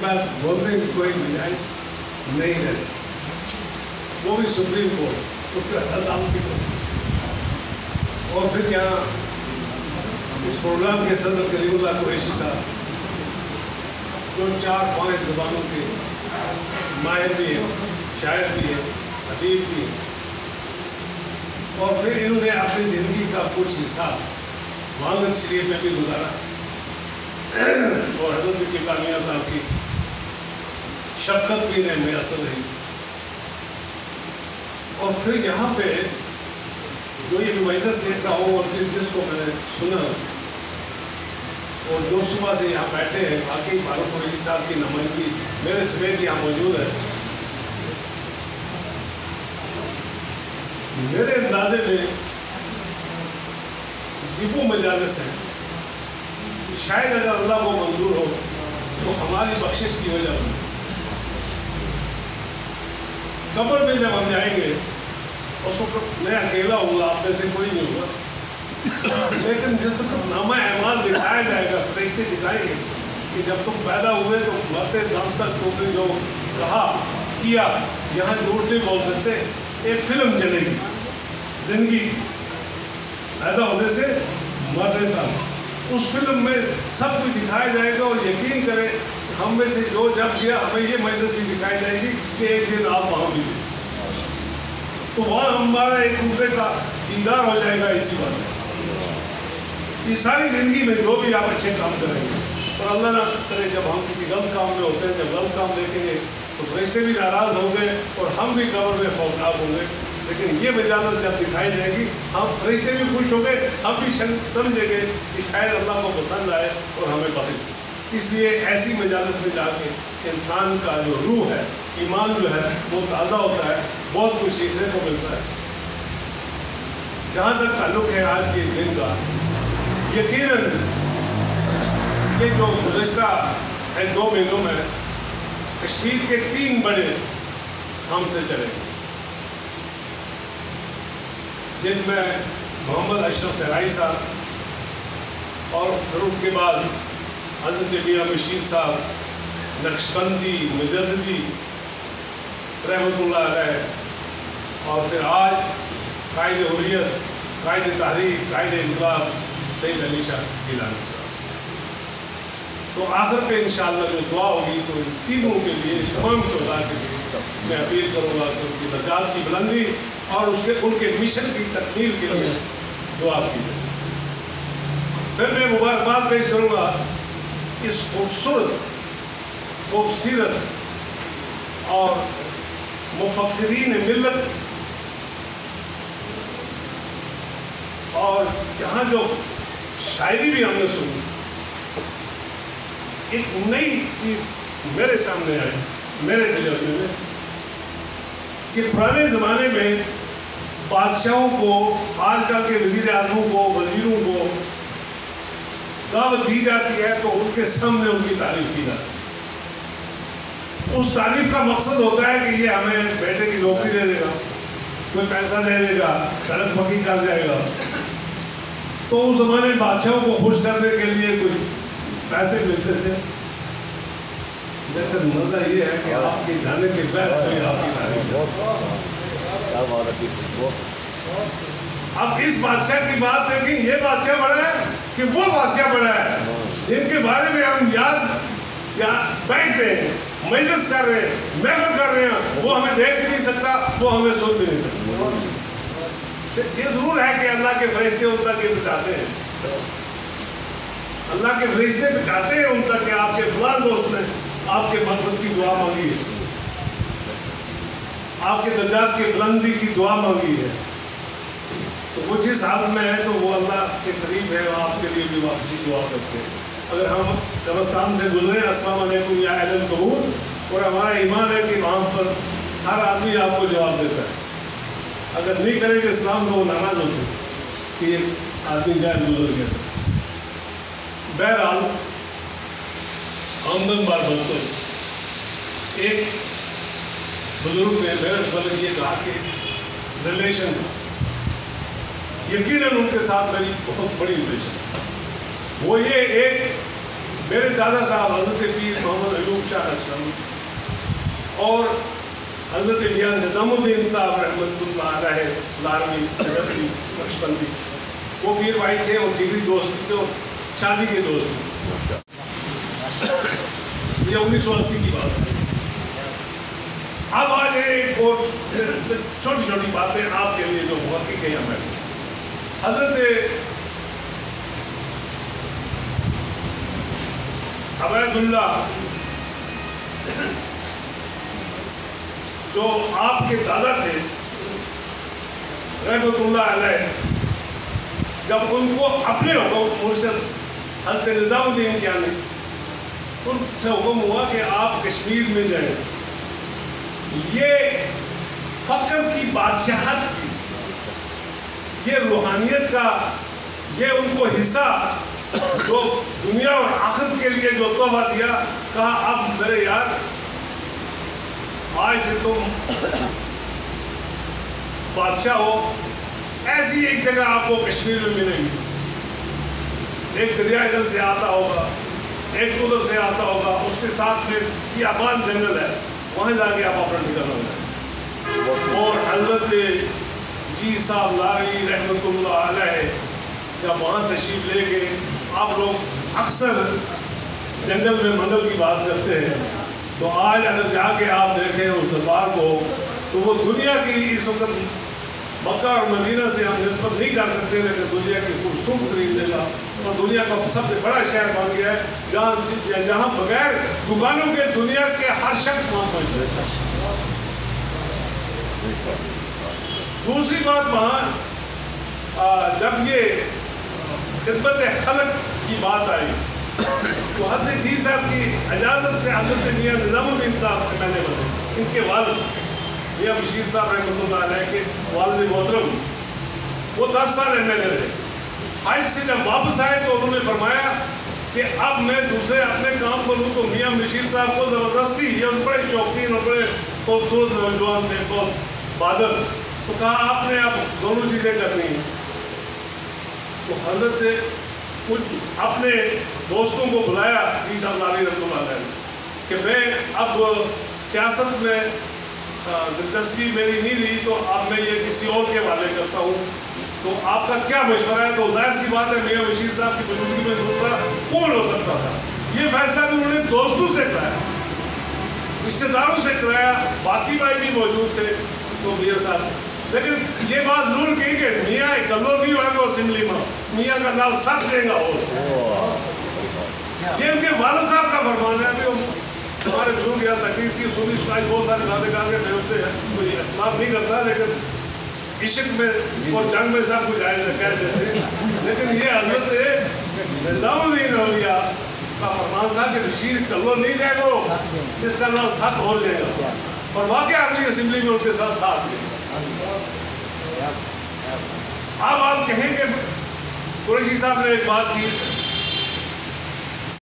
بات بولنے کی کوئی گنجائش نہیں رہتی، وہ بھی سپریم کورٹ اس کا عدالت کی طرف۔ اور پھر یہاں اس پروگرام کے صدر کریم اللہ قریشی صاحب جو 4-5 زبانوں کے ماہر بھی ہیں، شاعر بھی ہیں، ادیب بھی ہیں، اور پھر انہوں نے اپنی زندگی کا کچھ حصہ وانگت شریف میں بھی گزارا، اور حضرت قبلہ میاں صاحب کی شفقت بھی انہیں میسر رہی۔ اور پھر یہاں پہ جو یہ مجلس دیکھ رہا ہوں اور جس کو میں نے سنا اور جو صبح سے یہاں بیٹھے ہیں، باقی فاروق قریشی صاحب کی نمائندگی میرے سمیت یہاں موجود ہے، میرے اندازے میں یہ وہ مجالس ہیں شاید اگر اللہ کو منظور ہو تو ہماری بخشش کی وجہ بنے۔ قبر میں جب ہم جائیں گے اس وقت میں اکیلا ہوں گا، آپ میں سے کوئی نہیں ہوگا، لیکن جس وقت نامہ اعمال دکھایا جائے گا، فرشتے دکھائیں گے کہ جب تم پیدا ہوئے تو مرتے دم تک تم نے جو کہا کیا، یہاں جھوٹ نہیں بول سکتے۔ ایک فلم چلے گی زندگی کی، پیدا ہونے سے مرنے تک، اس فلم میں سب کچھ دکھایا جائے گا، اور یقین کریں ہم میں سے جو جب گیا ہمیں یہ مجلس بھی دکھائی جائے گی کہ ایک دن آپ وہاں بھی گئے، تو وہاں ہمارا ایک دوسرے کا دیدار ہو جائے گا۔ اسی بات یہ ساری زندگی میں جو بھی آپ اچھے کام کریں گے، اور اللہ نہ کرے جب ہم کسی غلط کام میں ہوتے ہیں، جب غلط کام دیکھیں گے تو فرشتے بھی ناراض ہوں گے اور ہم بھی قبر میں خوفناک ہوں گے، لیکن یہ مجالس جب دکھائی جائے گی ہم فرشتے بھی خوش ہوں گے، ہم بھی سمجھیں گے کہ شاید اللہ کو پسند آئے اور ہمیں بخش دے۔ اس لیے ایسی مجالس میں جا کے انسان کا جو روح ہے، ایمان جو ہے وہ تازہ ہوتا ہے، بہت کچھ سیکھنے کو ملتا ہے۔ جہاں تک تعلق ہے آج کے دن کا، یقیناً یہ جو گزشتہ 2 مہینوں میں کشمیر کے 3 بڑے ہم سے چلے، جن میں محمد اشرف سرائی صاحب، اور پھر ان کے بعد حضرت میاں بشیر صاحب نقشبندی مجددی رحمۃ اللہ علیہ، اور پھر آج قائد حریت، قائد تحریک، قائد انقلاب سید علی شاہ گیلانی صاحب۔ تو آخر پہ انشاءاللہ جو دعا ہوگی تو ان تینوں کے لیے، تمام شہداء کے لیے میں اپیل کروں گا کہ ان کی درجات کی بلندی اور ان کے مشن کی تکمیل کے لیے دعا کی جائے۔ پھر میں مبارکباد پیش کروں گا اس خوبصورت اور مفکرین ملت، اور یہاں جو شاعری بھی ہم نے سنی، ایک نئی چیز میرے سامنے آئی میرے تجربے میں، کہ پرانے زمانے میں بادشاہوں کو، آج کل کے وزیر اعظموں کو، وزیروں کو دعوت دی جاتی ہے تو ان کے سامنے ان کی تعریف کی جاتی ہے۔ اس تعریف کا مقصد ہوتا ہے کہ یہ ہمیں بیٹے کی نوکری دے دے گا، کوئی پیسہ دے دے گا، سڑک پکی کر جائے گا۔ تو اس زمانے میں بادشاہوں کو خوش کرنے کے لیے کچھ پیسے ملتے تھے، لیکن مزہ یہ ہے کہ آپ کے جانے کے بعد کوئی آپ کی تعریف ہے۔ اب اس بادشاہ کی بات دیکھیں، یہ بادشاہ بڑا ہے کہ وہ بادشاہ بڑا ہے جن کے بارے میں ہم بیٹھ رہے ہیں، مجلس کر رہے ہیں، محفل کر رہے ہیں، وہ ہمیں دیکھ بھی نہیں سکتا، وہ ہمیں سن بھی نہیں سکتا۔ یہ ضرور ہے کہ اللہ کے فرشتے ان تک یہ پہنچاتے ہیں، اللہ کے فرشتے پہنچاتے ہیں ان تک کہ آپ کے فلاں دوست نے آپ کے مغفرت کی دعا مانگی ہے، آپ کے درجات کی بلندی کی دعا مانگی ہے، تو وہ جس حال میں ہے تو وہ اللہ کے قریب ہے، آپ کے لیے بھی واپسی دعا کرتے ہیں۔ اگر ہم قبرستان سے گزرے السلام علیکم یا اہل القبور، اور ہمارا ایمان ہے کہ وہاں پر ہر آدمی آپ کو جواب دیتا ہے، اگر نہیں کریں گے اسلام کو وہ ناراض ہوتے کہ یہ آدمی جائے گزر گیا۔ بہرحال آمدن بار بنسل ایک بزرگ نے میرے مطلب یہ کہا کہ ریلیشن، یقیناً ان کے ساتھ میری بہت بڑی ریلیشن، وہ یہ ایک میرے دادا صاحب حضرت پیر محمد ایوب شاہ اشرم اور حضرت میاں نظام الدین صاحب رحمۃ اللہ علیہ لاروی نقشبندی، وہ پیر بھائی تھے اور جگری دوست تھے اور شادی کے دوست تھے. یہ 1980 کی بات ہے. اب آج ایک اور چھوٹی چھوٹی باتیں آپ کے لیے جو محقق ہیں یہاں بیٹھے. حضرت عبید اللہ جو آپ کے دادا تھے رحمۃ اللہ علیہ، جب ان کو اپنے حکم مرشد حضرت نظام الدین کیا نے ان سے حکم ہوا کہ آپ کشمیر میں جائیں، یہ فقر کی بادشاہت تھی، یہ روحانیت کا یہ ان کو حصہ جو دنیا اور آخرت کے لیے جو تحفہ دیا. کہا اب میرے یار آج سے تم بادشاہ ہو، ایسی ایک جگہ آپ کو کشمیر میں ملے گی، ایک دریا ادھر سے آتا ہوگا، ایک ادھر سے آتا ہوگا، اس کے ساتھ میں یہ آباد جنگل ہے، وہاں جا کے آپ اپنا ٹھکانا ہوگا. اور حضرت جی صاحب لاروی رحمۃ اللہ علیہ جب وہاں تشریف لے کے آپ لوگ اکثر جنگل میں منگل کی بات کرتے ہیں، تو آج اگر جا کے آپ دیکھیں اس دربار کو تو وہ دنیا کی اس وقت مکہ اور مدینہ سے ہم نسبت نہیں کر سکتے، لیکن دنیا کی خوبصورت ترین جگہ اور دنیا کا سب سے بڑا شہر بن گیا ہے، جہاں بغیر دکانوں کے دنیا کے ہر شخص وہاں پہنچ جائے. دوسری بات وہاں جب یہ خدمت خلق کی بات آئی تو حضرت جی صاحب کی اجازت سے حضرت میاں نظام الدین صاحب کے میں بنے، ان کے والد میاں بشیر صاحب رحمۃ اللہ علیہ کے والد محترم، وہ 10 سال MLA رہے. حج سے جب واپس آئے تو انہوں نے فرمایا کہ اب میں دوسرے اپنے کام کروں تو میاں بشیر صاحب کو زبردستی، یہ بڑے شوقین اور بڑے خوبصورت نوجوان تھے، بہت بہادر، تو کہا آپ نے اب دونوں چیزیں کرنی ہیں. تو حضرت نے کچھ اپنے دوستوں کو بلایا جی صاحب لاروی رحمۃ اللہ علیہ کہ میں اب سیاست میں دلچسپی میری نہیں رہی، تو اب میں یہ کسی اور کے حوالے کرتا ہوں، تو آپ کا کیا مشورہ ہے؟ تو ظاہر سی بات ہے میاں بشیر صاحب کی موجودگی میں دوسرا کون ہو سکتا تھا. یہ فیصلہ بھی انہوں نے دوستوں سے کرایا، رشتے داروں سے کرایا، باقی بھائی بھی موجود تھے تو میاں صاحب. لیکن یہ بات ضرور کی کہ میاں گلو نہیں ہوئے گا اسمبلی میں، میاں کا نال سب دے گا. یہ ان کے والد صاحب کا فرمان ہے. ابھی ہمارے بزرگ گیا تقریر کی سنی سنائی بہت سارے باتیں کر کے میں ان سے کوئی اختلاف نہیں کرتا، لیکن عشق میں اور جنگ میں سب کچھ جائز کہہ دیتے ہیں. لیکن یہ حضرت نظام الدین اولیاء کا فرمان تھا کہ بشیر کلو نہیں جائے گا، اس کا نام سخت ہو جائے گا، اور واقعہ اگلی اسمبلی میں ان کے ساتھ ساتھ دے. اب آپ کہیں کہ قریشی صاحب نے ایک بات کی